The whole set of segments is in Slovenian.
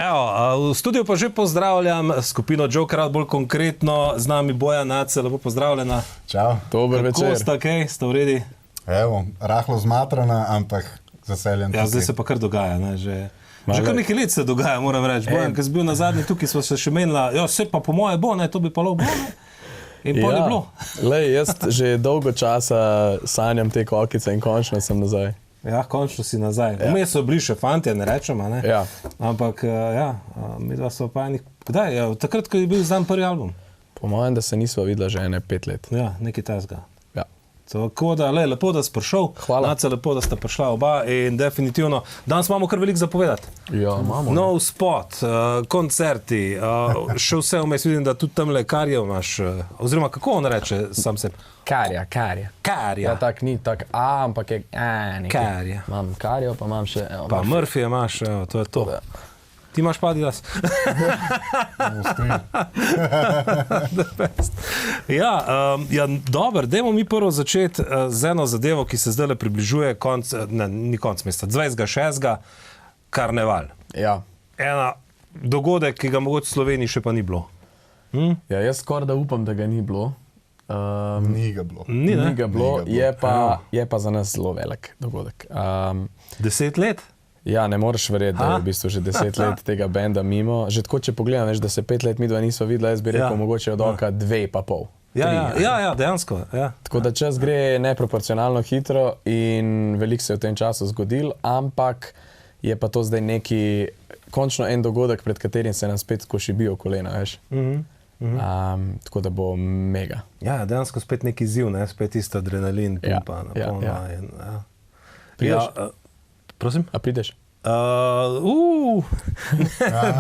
Evo, v studiu pa že pozdravljam skupino Joker, bolj konkretno z nami Bojan Nace, lepo pozdravljena. Čau. Dober večer. Kako sta, kaj? Sta v redi? Evo, rahlo zmatrana, ampak zaseljen. Ja, zdaj se pa kar dogaja, ne, že kar nekaj let se dogaja, moram reči. Bojan, ko si bil na zadnji tukaj, smo se še menila, se pa po moje bo, ne, to bi pa bilo, ne. In pol je bilo. Lej, jaz že dolgo časa sanjam te kokice in končno sem nazaj. Ja, končno si nazaj. Vmes so bili še fantje, ne rečemo, ne? Ja. Ampak, mi dva so pa enih... Kdaj? Ja, takrat, ko je bil zdan prvi album. Po mojem, da se nisva videla že 5 let. Ja, nekaj tasga. Ja. Tako da, lepo, da si prišel. Hvala. Nace, lepo, da sta prišla oba in definitivno. Danes imamo kar veliko zapovedati. Ja, imamo. Nov spot, koncerti, še vse vmes vidim, da tudi tamle Karjev imaš, oziroma kako on reče sam sebi? Karja. Karja. Ja, tak ni tak A, ampak je nekaj. Karja. Imam Karjo, pa imam še... Pa Murphy imaš, to je to. Ti imaš pa Adidas. Ja, dobro, dajmo mi prvo začeti z eno zadevo, ki se zdaj približuje konc, ne, ni konc meseca, 26. Karneval. Ja. Ena dogodek, ki ga mogoče v Sloveniji še pa ni bilo. Ja, jaz skoraj da upam, da ga ni bilo. Ni ga bilo. Ni, ne? Ni ga bilo, je pa za nas zelo velik dogodek. 10 let? Ja, ne moreš verjeti, da je v bistvu že 10 let tega benda mimo. Že tako, če pogledam, veš, da se 5 let midva nisva videla, jaz bi rekel, mogoče od oka 2,5. Ja, dejansko. Ja. Tako da čas gre neproporcionalno hitro in veliko se je v tem času zgodilo, ampak je pa to zdaj neki, končno en dogodek, pred katerim se nam spet košibijo kolena, veš. Tako da bo mega. Ja, dejansko spet neki izziv, ne? Spet isto adrenalin, pumpa, napolna. Prideš? Prosim? A prideš?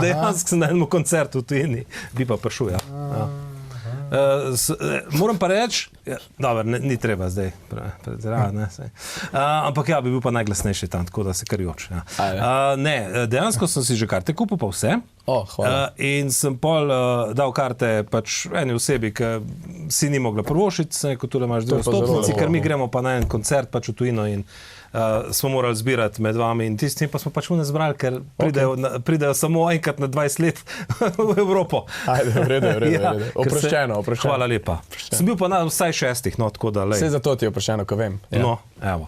Dejansko sem na enem koncertu v tujini, bi pa prišel, ja. Moram pa reči, dobro, ni treba zdaj, ampak ja, bi bil pa najglasnejši tam, tako da se kar joč. Ne, dejansko sem si že karte kupil pa vse. Hvala. In sem pol dal karte pač eni osebi, ki si ni mogla prvošiti, se neko tudi imaš dve vstopnici, ker mi gremo pa na en koncert pač v tujino in smo morali zbirati med vami in tistim pa smo pač ne zbrali, ker pridejo samo enkrat na 20 let v Evropo. Ajde, v redu. Oproščeno. Hvala lepa. Sem bil pa na vsaj 6, no, tako da lej. Vse zato ti je oproščeno, ko vem. Ja. No, evo.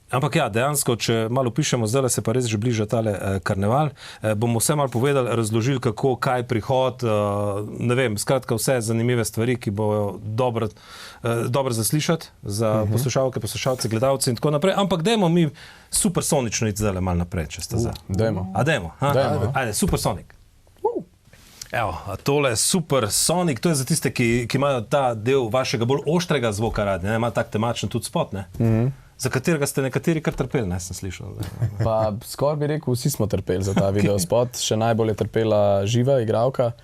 Ampak ja, dejansko, če malo pišemo, zdaj se pa res že bliža tale karneval, bomo vse malo povedali, razložili, kako, kaj prihod, ne vem, skratka vse zanimive stvari, ki bojo dobro zaslišati za poslušalke, poslušalce, gledalce in tako naprej, ampak dajmo mi supersonično iti zdaj malo naprej, če ste za. Dajmo. Dajmo. Ajde, Supersonic. Evo, tole Supersonic, to je za tiste, ki imajo ta del vašega bolj oštrega zvoka radi, ima tak temačen tudi spot, ne? Za katerega ste nekateri kar trpeli, ne, sem slišal. Pa skoraj bi rekel, vsi smo trpeli za ta videospot. Še najbolj je trpela živa igralka,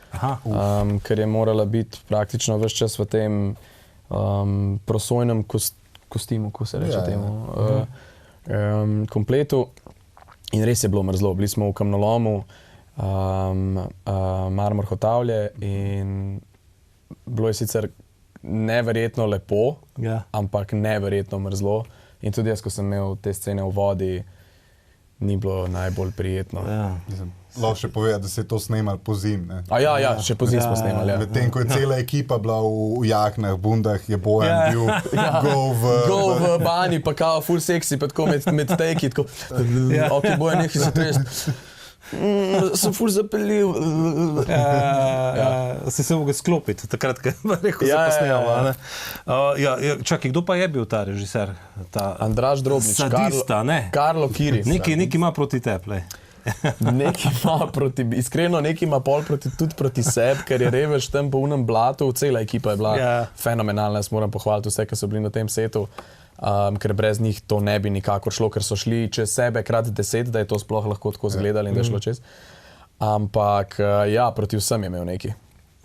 ker je morala biti praktično ves čas v tem prosojnem kostimu, ko se reče temu, kompletu. In res je bilo mrzlo. Bili smo v kamnolomu, Marmor Hotavlje in bilo je sicer neverjetno lepo, ampak neverjetno mrzlo. In tudi jaz, ko sem imel te scene v vodi, ni bilo najbolj prijetno. Lahko še povedati, da se je to snemali po zim, ne? Ja, še po zim smo snemali, ja. Medtem, ko je cela ekipa bila v jaknah, bundah, je Bojan bil go v bani, pa kao full seksi, pa tako med take-i, tako, ok, Bojan, nekaj se trest. Sem ful zapeljiv. Si se mogel sklopiti, takrat, ko rekel se posnemo. Čakaj, kdo pa je bil ta režiser? Andraž Drobnič. Sadista, ne? Karlo Kiris. Neki ima proti teple. Iskreno, neki ima pol tudi proti sebi, ker je revež tam po unem blatu, cela ekipa je bila fenomenalna, jaz moram pohvaliti vse, ki so bili na tem setu. Ker brez njih to ne bi nikakor šlo, ker so šli čez sebe krat 10, da je to sploh lahko tako zgledali in da je šlo čez. Ampak ja, proti vsem je imel neki.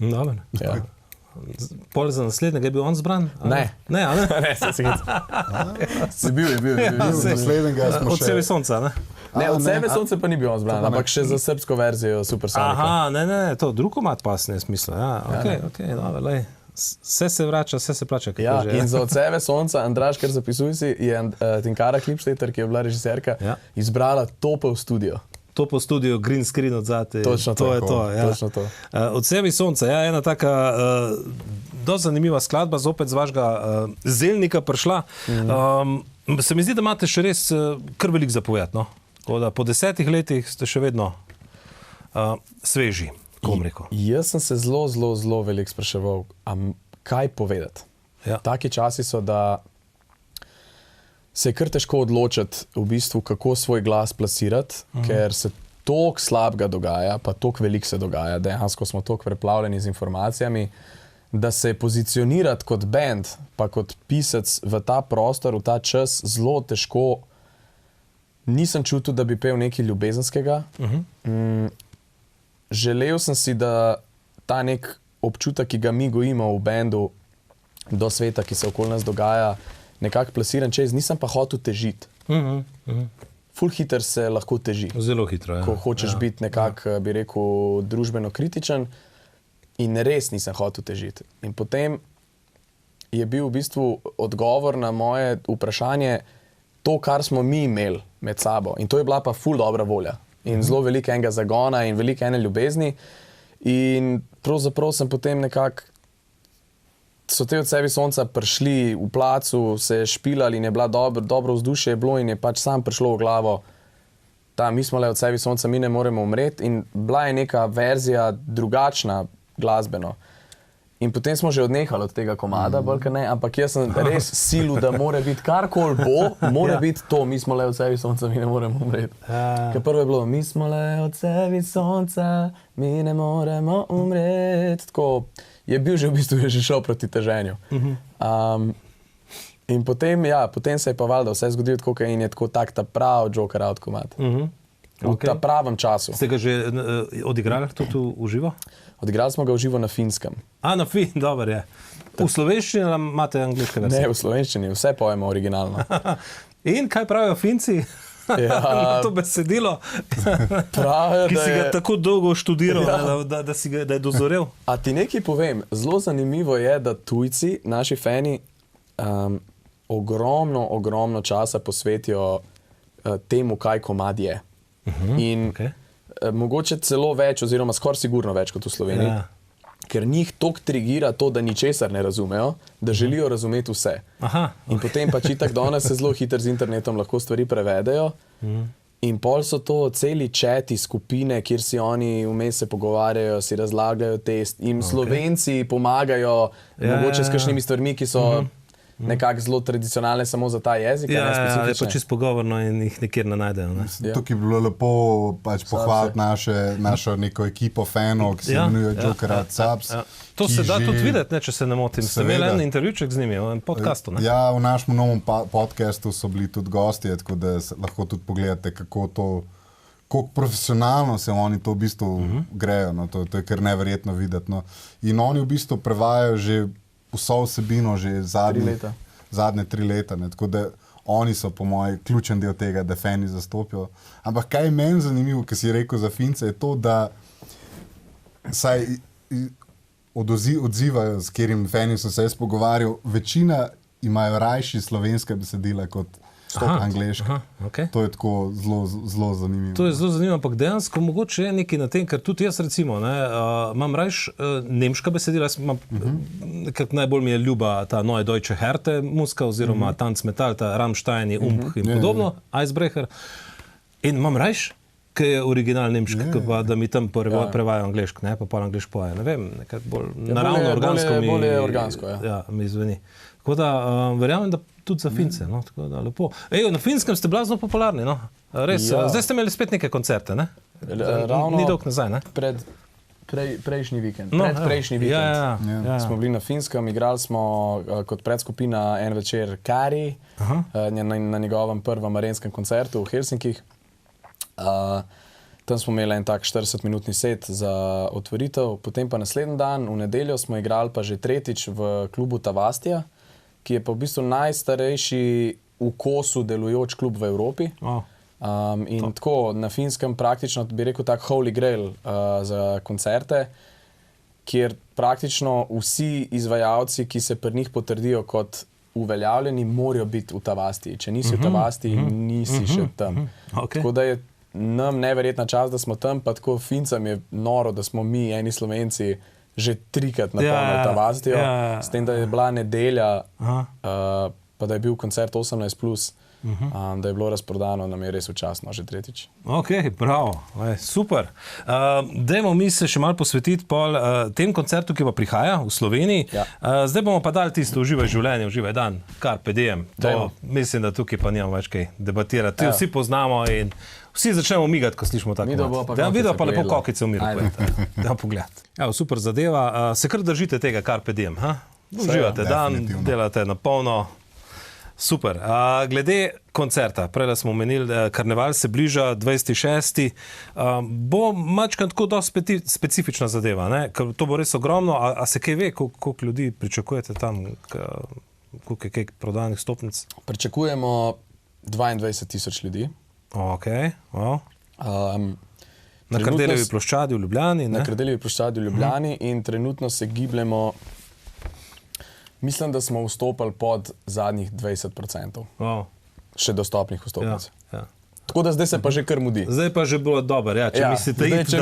Dobre. Ja. Pol za naslednjega je bil on zbran? Ne. Ne, a ne? Ne, si bil. Naslednjega smo še... Od Sebe sonca, ne? Ne, od Sebe sonce pa ni bil on zbran, ampak še za srbsko verzijo Supersonika. Aha, ne, to drugo mat pasne smisla. Ja, okej, dobro, lej. Vse se vrača, vse se plača. Ja, in za Od sebe sonca, Andraž, kar zapisuj si, je Tinkara Klipšteter, ki je bila režiserka, izbrala Topel studio. to po studiu green screen odzati. Točno to je to. Ja. Točno to. Od sebi sonca, ja, ena taka dosti zanimiva skladba, zopet z vašega zelnika prišla. Se mi zdi, da imate še res kar veliko zapovedati, no? Tako da po 10 letih ste še vedno sveži, kom rekel. Jaz sem se zelo veliko spraševal, kaj povedati. Ja. Taki časi so, da se je kar težko odločiti, v bistvu, kako svoj glas plasirati, ker se toliko slabega dogaja, pa toliko veliko se dogaja, dejansko smo toliko preplavljeni z informacijami, da se pozicionirati kot band, pa kot pisec v ta prostor, v ta čas, zelo težko. Nisem čutil, da bi pel nekaj ljubezenskega. Želel sem si, da ta nek občutek, ki ga mi gojimo v bendu do sveta, ki se okoli nas dogaja, nekako plasiran čez, nisem pa hotel težiti. Ful hiter se lahko teži. Zelo hitro, ja. Ko hočeš biti nekako, bi rekel, družbeno kritičen in res nisem hotel težiti. In potem je bil v bistvu odgovor na moje vprašanje to, kar smo mi imeli med sabo. In to je bila pa ful dobra volja. In zelo veliko enega zagona in veliko ene ljubezni. In pravzaprav sem potem nekako so te od sebi sonca prišli v placu, se špilali in je bila dobro vzdušje je bilo in je pač sam prišlo v glavo, mi smo le od sebi sonca, mi ne moremo umreti in bila je neka verzija drugačna glasbeno. In potem smo že odnehali od tega komada, ampak jaz sem res silil, da mora biti karkoli bo, mora biti to, mi smo le od sebi sonca, mi ne moremo umreti. Ker prvo je bilo, mi smo le od sebi sonca, mi ne moremo umreti. Tako je bil že v bistvu že šel proti teženju. In potem, potem se je pa valjda vse zgodilo tako, in je tako ta prav Joker out komad. V ta pravem času. Ste ga že odigrali tudi v živo? Odigrali smo ga v živo na Finskem. Na dobro je. V slovenščini imate angliške versije? Ne, v slovenščini, vse pojemo originalno. In kaj pravijo Finci? Na to besedilo, pravijo, ki si ga tako dolgo študiral, da je dozorel. A ti nekaj povem, zelo zanimivo je, da tujci, naši fani, ogromno časa posvetijo temu, kaj komad je. In mogoče celo več, oziroma skoraj sigurno več kot v Sloveniji, ker njih toliko trigira to, da ničesar ne razumejo, da želijo razumeti vse. In potem pač itak danes se zelo hitro z internetom lahko stvari prevedejo. In pol so to celi četi, skupine, kjer si oni vmes se pogovarjajo, si razlagajo test, jim Slovenci pomagajo, mogoče s kakšnimi stvarmi, ki so nekako zelo tradicionalne samo za ta jezik. Ja, je pa čisto pogovorno in jih nikjer ne najdejo. Ne? Tukaj bi bilo lepo pač pohvaliti našo neko ekipo fanov, ki se imenuje Joker Out Subs. To se da tudi videti, ne, če se ne motim. Ste imeli en intervjuček z njimi, en podcastu. Ne? Ja, v našem novem podcastu so bili tudi gostje, tako da lahko tudi pogledate, kako profesionalno se oni to v bistvu grejo. No, to je kar neverjetno videti. No. In oni v bistvu prevajajo že vso vsebino že zadnje 3 leta. Ne? Tako da oni so po mojem ključen del tega, da fani zastopijo. Ampak kaj je meni zanimivo, ki si rekel za Fince, je to, da saj odzivajo, s katerim fani so se jaz pogovarjal, večina imajo rajši slovenske besedila kot angleška. Okay. To je tako zelo zanimivo. To je zelo zanimivo, ampak dejansko mogoče je nekaj na tem, ker tudi jaz recimo imam rajš nemška besedila, jaz imam, najbolj mi je ljuba ta Neue Deutsche Härte muska oziroma Tanz Metal, ta Rammstein, Ump in podobno, Icebreaker. In imam rajš, ki je original nemški, pa da mi tam prevajajo angleško, ne, pa pol angleško poje. Ne vem, nekaj bolj naravno, organsko mi... Bolje organsko, ja. Ja, mi zveni. Tako da verjamem, da tudi za Fince, no, tako da lepo. Na Finskem ste blazno popularni, no, res. Ja. Zdaj ste imeli spet neke koncerte, ne? Ravno ni dolgo nazaj, ne? Prejšnji vikend. Predprejšnji vikend. Ja. Smo bili na Finskem, igrali smo kot predskupina en večer Kari na njegovem prvem arenskem koncertu v Helsinkih. Tam smo imeli en tak 40-minutni set za otvoritev, potem pa naslednji dan, v nedeljo, smo igrali pa že tretjič v klubu Tavastija, ki je pa v bistvu najstarejši v kosu delujoč klub v Evropi. In tako na Finskem praktično, bi rekel, tak holy grail za koncerte, kjer praktično vsi izvajalci, ki se pri njih potrdijo kot uveljavljeni, morajo biti v Tavastiji. Če nisi v Tavastiji, nisi še tam. Tako da je nam neverjetna čast, da smo tam, pa tako Fincem je noro, da smo mi, eni Slovenci, že 3-krat napolnili ta Vazdijo, s tem, da je bila nedelja, pa da je bil koncert 18+, da je bilo razprodano, nam je res včasno, že 3. Ok, bravo, super. Dajmo mi se še malo posvetiti tem koncertu, ki pa prihaja v Sloveniji. Ja. Zdaj bomo pa dali tisto uživaj življenje, uživaj dan, carpe diem. Mislim, da tukaj pa nimamo več kaj debatirati. Vsi poznamo in vsi začnemo migati, ko slišimo tako. Vidva pa lepo kokice v miru. Da, pogled. Super zadeva. Se kar držite tega carpe diem, ha? Uživate dan, delate na polno. Super. Glede koncerta, prej smo omenili, karneval se bliža 26. Bo mačkan tako dosti specifična zadeva, ne? Ker to bo res ogromno. A se kaj ve, koliko ljudi pričakujete tam, koliko je kaj prodanih stopnic? Pričakujemo 22,000 ljudi. Ok, wow. Na Kardeljevi ploščadi v Ljubljani, ne? Na Kardeljevi ploščadi v Ljubljani in trenutno se gibljemo. Mislim, da smo vstopili pod zadnjih 20%. Wow. Še dostopnih vstopnic. Ja. Tako da zdaj se pa že kar mudi. Zdaj pa že bilo dobro, ja. Če mislite iti,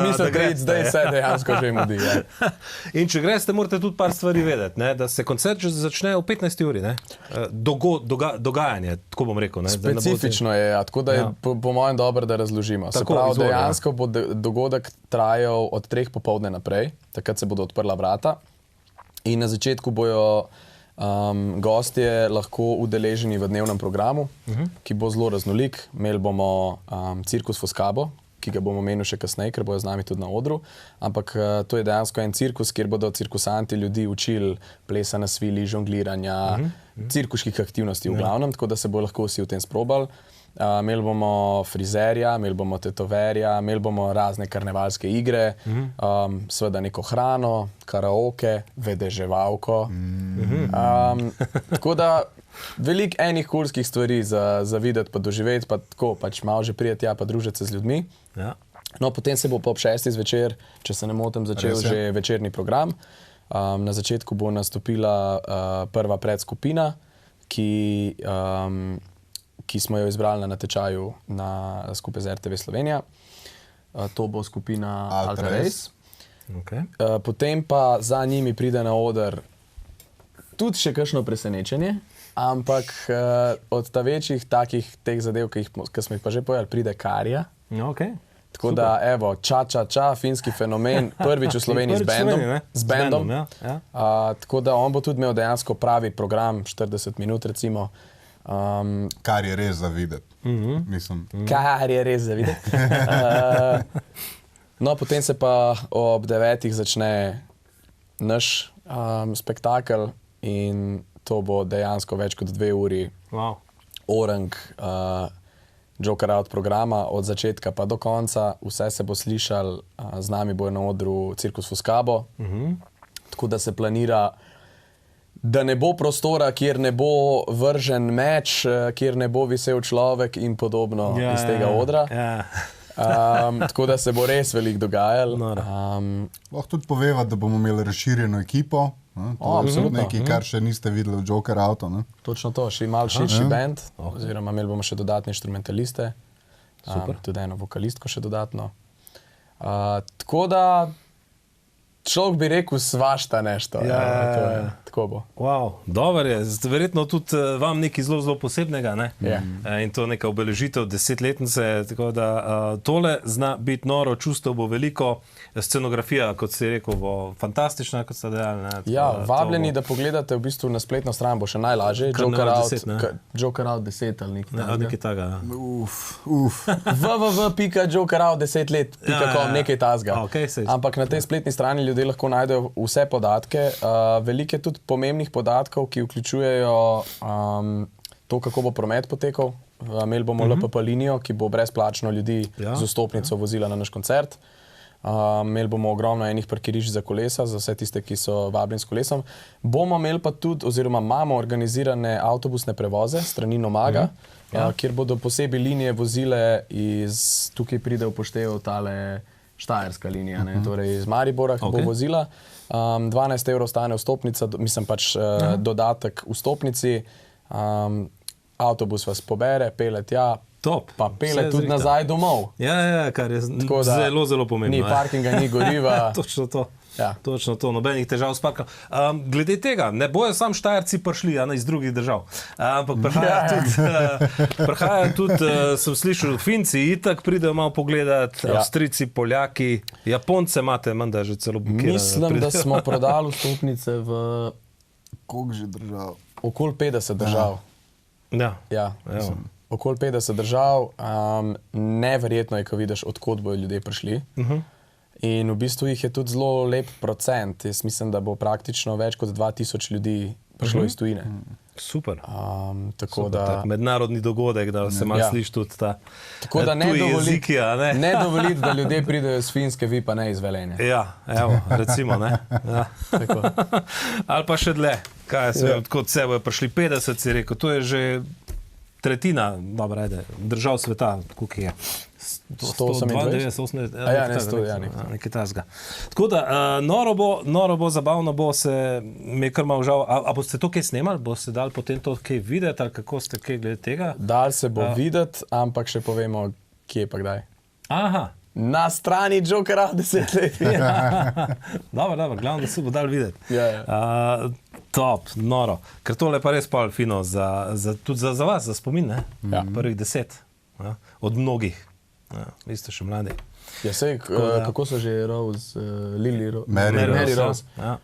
zdaj se dejansko že mudi. Ja. In če greste, morate tudi par stvari vedeti, ne? Da se koncert že začne v 15 uri, ne? Dogajanje, tako bom rekel. Ne? Specifično je, ja. Tako da je po mojem dobro, da razložimo. Se pravi, dejansko bo dogodek trajal od 3 popoldne naprej, takrat se bodo odprla vrata. In na začetku bojo gostje lahko udeleženi v dnevnem programu, ki bo zelo raznolik. Imeli bomo cirkus Foscabo, ki ga bomo omenili še kasneje, ker bojo z nami tudi na odru. Ampak to je dejansko en cirkus, kjer bodo cirkusanti ljudi učili plesa na svili, žongliranja, cirkuških aktivnosti v glavnem, tako da se bo lahko vsi v tem sprobali. Imeli bomo frizerja, imeli bomo tetoverja, imeli bomo razne karnevalske igre, seveda neko hrano, karaoke, vedeževalko. Tako da veliko enih kulskih stvari za videti pa doživeti, pa tako pač malo že prijeti tja pa družiti se z ljudmi. Ja. No, potem se bo po 6. zvečer, če se ne motim, začel že večerni program. Na začetku bo nastopila prva predskupina, ki smo jo izbrali na natečaju skupaj z RTV Slovenija. To bo skupina Alta Race. Okay. Potem pa za njimi pride na oder tudi še kakšno presenečenje, ampak od ta večjih teh zadev, ki smo jih pa že povedali, pride Karija. Okay. Tako super. Da, evo, ča, finski fenomen, prvič v Sloveniji z bandom. Ja. Tako da on bo tudi imel dejansko pravi program, 40 minut recimo. Kar je res za videti. Kar je res za videti. No, potem se pa ob 9. začne naš spektakel in to bo dejansko več kot 2 uri orang Joker Out programa od začetka pa do konca. Vse se bo slišal, z nami bo na odru cirkus Foscabo. Tako da se planira, da ne bo prostora, kjer ne bo vržen meč, kjer ne bo visel človek in podobno iz tega odra. Tako da se bo res veliko dogajalo. Lahko tudi poveva, da bomo imeli razširjeno ekipo. To je nekaj, kar še niste videli v Joker Outu. Točno to, še malo širši band, oziroma imeli bomo še dodatne inštrumentaliste, tudi eno vokalistko še dodatno. Tako da človek bi rekel svašta nešto. Tako bo. Wow, dober je. Verjetno tudi vam nekaj zelo, zelo posebnega, ne? In to neka obeležitev 10-letnice, tako da tole zna biti noro, čustev bo veliko, scenografija, kot si rekel, bo fantastična, kot ste dejali. Ja, vabljeni, da pogledate v bistvu na spletno stran, bo še najlažje. Joker Out 10 ali nekaj takega. www.jokerout10let.com, nekaj tazga. Ampak na tej spletni strani ljudje lahko najdejo vse podatke. Veliko je tudi pomembnih podatkov, ki vključujejo to, kako bo promet potekal. Imeli bomo LPP linijo, ki bo brezplačno ljudi z vstopnico vozila na naš koncert. Imeli bomo ogromno enih parkirišč za kolesa, za vse tiste, ki so vabljeni s kolesom. Bomo imeli pa tudi, oziroma imamo organizirane avtobusne prevoze strani Nomaga, kjer bodo posebej linije vozile tukaj pride v poštev tale štajerska linija, torej iz Maribora bo vozila. 12 € stane vstopnica, mislim pač dodatek vstopnici. Avtobus vas pobere, pele tja, Top. Pa pele Vse tudi zrihta. nazaj domov. Ja, kar je Tako da zelo, zelo pomembno. Ni parkinga, ni goriva. Točno to. Ja. Točno to, nobenih težav s parkom. Glede tega, ne bojo sam Štajerci prišli iz drugih držav. Ampak prihajajo tudi, sem slišal, Finci itak pridejo malo pogledat, Avstrijci, Poljaki, Japonce imate, menda že celo blokirane. Mislim, da smo prodali vstopnice v Koliko že držav? okoli 50 držav. Ja, Ja, okoli 50 držav. Neverjetno je, ko vidiš, odkot bojo ljudje prišli. In v bistvu jih je tudi zelo lep procent. Jaz mislim, da bo praktično več kot 2000 ljudi prišlo iz tujine. super. Tako Super, da, tak mednarodni dogodek, da se malo sliši tudi ta tako da ne tuji dovoliti, jeziki, a ne? ne dovoliti, da ljudje pridejo iz Finske, vi pa ne iz Velenja. Ja, evo, recimo, ne. Ja. Tako. Ali pa še dlje, kaj se vem, od sebe je prišli 50, si rekel, to je že tretjina, dobro, ajde, držav sveta, koliko je. 128? 198, A ja, ne, 100, ja, nekaj tasga. Tako da, noro bo, zabavno bo, se mi je kar malo žal. A boste to kaj snemali? Boste dali potem to kaj videti, ali kako ste kaj glede tega? Dal se bo videti, ampak še povemo, kje pa kdaj. Aha. Na strani Jokera 10 let. Dobro, glavno, da se bo dal videti. Ja. Top, noro. Ker tole pa res pol fino tudi za vas, za spomin, ne? Ja. Prvih 10. Ja? Od mnogih. Ja, vi ste še mladi. Ja, sej, kako so že Rose, Lily Rose? Mary Rose. Ja.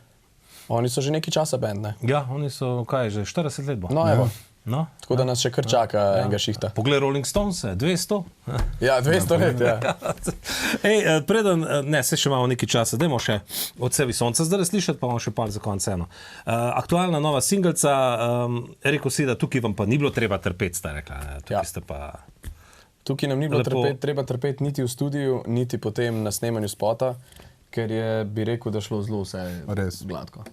Oni so že nekaj časa band, ne? Ja, oni so, kaj, že 40 let bo. No, evo. No? Tako da nas še kar čaka enega šihta. Poglej Rolling Stones, 200. Ja, 200 let, ja. Ej, preden, ne, se še imamo nekaj časa, dajmo še od sebi sonca zdaj slišati, pa imamo še par za konec eno. Aktualna nova singelca, rekel si, da tukaj vam pa ni bilo treba trpeti, sta rekla. Ne? Tukaj ste pa... Tukaj nam ni bilo Lepo. treba trpeti niti v studiu, niti potem na snemanju spota, ker je, bi rekel, da šlo zelo vse Res. gladko.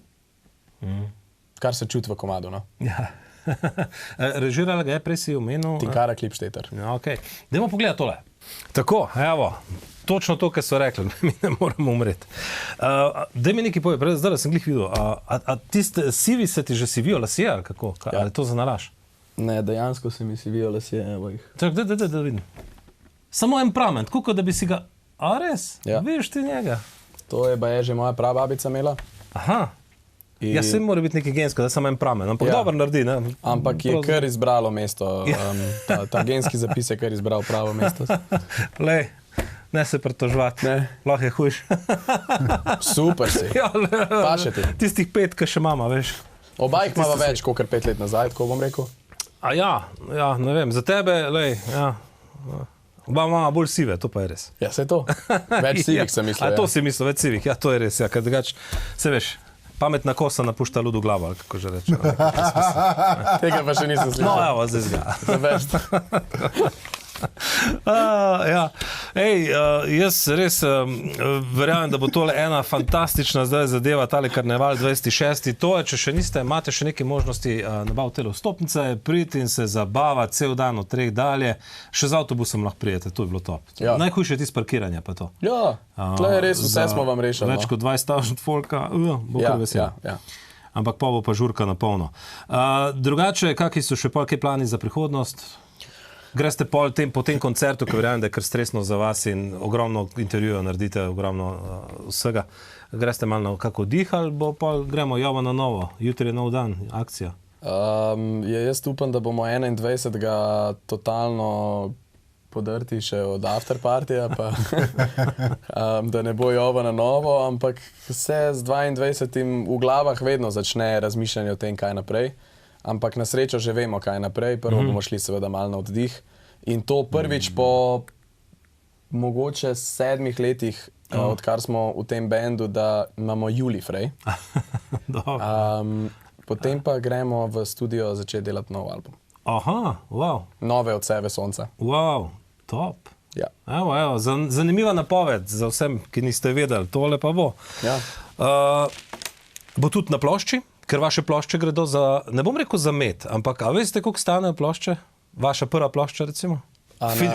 Kar se čuti v komadu, no. Ja. Režirala ga je, prej si omenil. Tinkara Klipšteter. Ja, okay. Dajmo pogledati tole. Tako, evo, točno to, kar so rekli, mi ne moramo umreti. Daj mi nekaj povej, zdaj sem glih videl, a tiste sivi se ti že sivijo lasje, ali kako? Ja. Ali je to za nalaž? Ne, dejansko se mi sivijo lasje, evo jih. Čak, da vidim. Samo en pramen, tako kot da bi si ga... A res? Ja. Vidiš ti njega? To je baje že moja prababica imela. Aha. In- Ja, se mora biti nekaj gensko, da samo en pramen, ampak Ja. dobro naredi, ne? Ampak je kar izbralo mesto, ta genski zapis je kar izbral pravo mesto. Lej, ne se pritoževati, Ne. lahko je hujš. Super si. Ja, Pa še ti. Tistih 5, ki še imamo, veš. Oba jih imava več, kot 5 let nazaj, tako bom rekel. A ja, ne vem, za tebe, lej, ja. Oba imamo bolj sive, to pa je res. Ja, se to. Več sivih sem mislil. A to Ja. si mislil, več sivih, ja, to je res, ja, ker drugače, se veš, pametna kosa napušta ludu glavo, ali kako že reče. Tega pa še nisem No, slišal. evo, zdaj zga. Veš, Ja. Ej, jaz res verjamem, da bo tole ena fantastična zdaj zadeva, tale karneval 26. To je, če še niste, imate še neke možnosti nabaviti tele vstopnice, priti in se zabavati cel dan od 3 dalje. Še z avtobusom lahko prijete, to je bilo top. Ja. Najhujše je tisto parkiranje pa to. ja, tle je res, vse smo vam rešili. Več kot 20.000 folka, bo ja, kar vesel. ja. Ampak pa bo pa žurka na polno. Drugače, kakšni so še kaj plani za prihodnost? Greste po tem koncertu, ki verjamem, da je kar stresno za vas in ogromno intervjujev naredite, ogromno vsega. Greste malo na kako dih ali bo pa gremo java na novo, jutri je nov dan, akcija. Jaz upam, da bomo 21. totalno podrti še od afterpartija, pa da ne bo jova na novo, ampak se z 22. v glavah vedno začne razmišljanje o tem, kaj naprej. Ampak na srečo že vemo, kaj naprej. Prvo bomo šli seveda malo na oddih. In to prvič po mogoče 7 letih, odkar smo v tem bendu, da imamo Juli Frej. Potem pa gremo v studio začeti delati nov album. Aha, wow, Nove od sebe sonca. wow, top. Ja. Evo, zanimiva napoved za vsem, ki niste vedeli, tole pa bo. Ja. Bo tudi na plošči? Ker vaše plošče gredo za, ne bom rekel za med, ampak a veste, koliko stanejo plošče? Vaša prva plošča, recimo?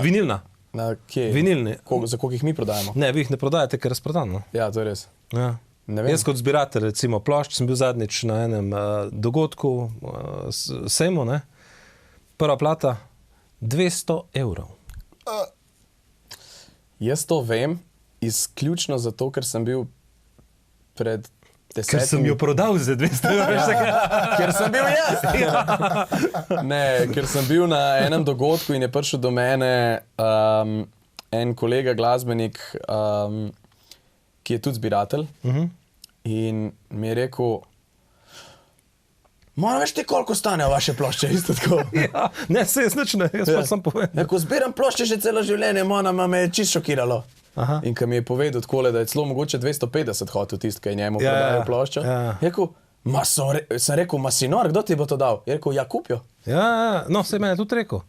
Vinilna. Na kje? Vinilni. Za koliko jih mi prodajamo? Ne, vi jih ne prodajate, ker je razprodano. Ja, to je res. Ja. Ne vem. Jaz kot zbiratelj, recimo plošč, sem bil zadnjič na enem dogodku, sejmu, ne? Prva plata, 200 evrov. Jaz to vem izključno zato, ker sem bil pred 10 Ker sem jo prodal za 200 evrov. Ker sem bil jaz. Ne, ker sem bil na enem dogodku in je prišel do mene en kolega glasbenik, ki je tudi zbiratelj. In mi je rekel, moram veš ti, koliko stanejo vaše plošče, isto tako. Ja, ne, se jaz nič ne, jaz pa sem povedal. Ko zbiram plošče že celo življenje, me je čisto šokiralo. Aha. In ko mi je povedal takole, da je celo mogoče 250 hotel tisti, ki je njemu prodajal ploščo. Je rekel, sem rekel, ma si nor, kdo ti bo to dal? Je rekel, ja, kupijo. Ja, no, se je mene tudi rekel.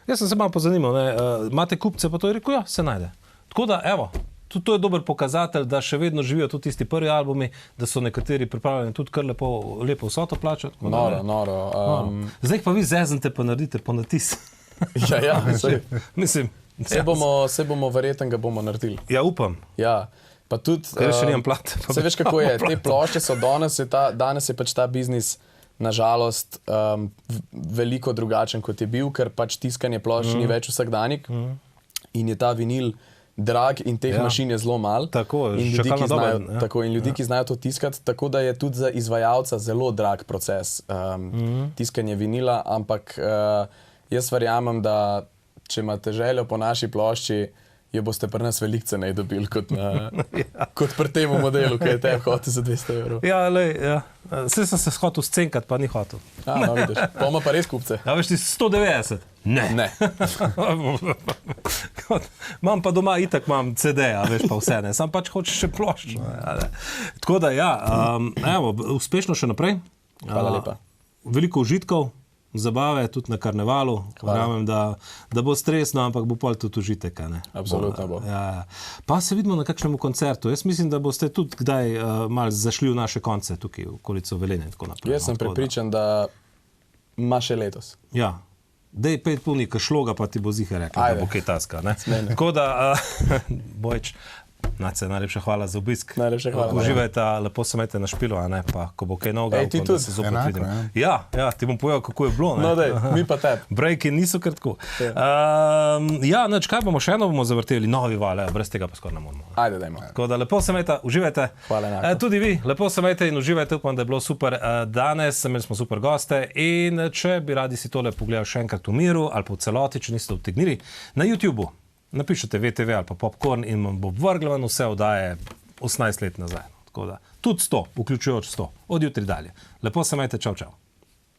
Jaz sem se malo pozanimal, imate kupce, pa to je rekel, ja, se najde. Tako da, evo, tudi to je dober pokazatelj, da še vedno živijo tudi tisti prvi albumi, da so nekateri pripravljeni tudi kar lepo vsoto plačati. Noro. Zdaj pa vi zeznete, pa naredite ponatis. Ja, Mislim, se bomo verjetno ga bomo naredili. ja, upam. Ja, pa tudi... Ker še nimam plate. Se veš, kako je, te plošče so danes je pač ta biznis nažalost veliko drugačen, kot je bil, ker pač tiskanje plošč ni več vsakdanjik in je ta vinil drag in teh mašin je zelo malo. Tako, in ljudi, ki znajo to tiskati, tako da je tudi za izvajalca zelo drag proces tiskanje vinila, ampak jaz verjamem, da če imate željo po naši plošči, jo boste pri nas veliko cenej dobili kot pri temu modelu, ki je te hotel za 200 evrov. Ja, lej, ja. Saj sem se hotel scenkati, pa ni hotel. No, vidiš, pa ima pa res kupce. Ja, veš ti 190? Ne. Imam pa doma itak, imam CD-ja, veš pa vse, ne. Sam pač hočeš še ploščo. Tako da, ja, evo, uspešno še naprej. Hvala lepa. Veliko užitkov, zabave, tudi na karnevalu. Verjamem, da bo stresno, ampak bo pol tudi užitek. Absolutno bo. Ja. Pa se vidimo na kakšnem koncertu. Jaz mislim, da boste tudi kdaj malo zašli v naše konce tukaj, v okolico Velenja in tako naprej. Jaz sem prepričan, da ima še letos. Ja. Dej 5 polnika šloga, pa ti bo ziher rekel, da bo kaj taska. Tako da, Bojč, Nace, najlepša hvala za obisk. Najlepša hvala. Uživajte, lepo se imejte na špilu, a ne, pa ko bo kaj novega, ti tudi. da se zopet vidimo. Ja, ti bom povedal, kako je bilo. No dej, mi pa tebi. Breaki niso kar tako. Ja, nič, kaj bomo še eno bomo zavrteli, novi val, brez tega pa skoraj ne moramo. Ajde, dajmo. Tako da lepo se imejte, uživajte. Hvala enako. Tudi vi, lepo se imejte in uživajte, upam, da je bilo super danes, imeli smo super goste in če bi radi si tole pogledali še enkrat v miru ali pa v celoti, če niste odtegnili, na YouTubeu napišete VTV ali pa Popcorn in vam bo vrglo vse oddaje 18 let nazaj. Tako da, tudi 100, vključujoč 100, od jutri dalje. Lepo se imejte, čau, čau.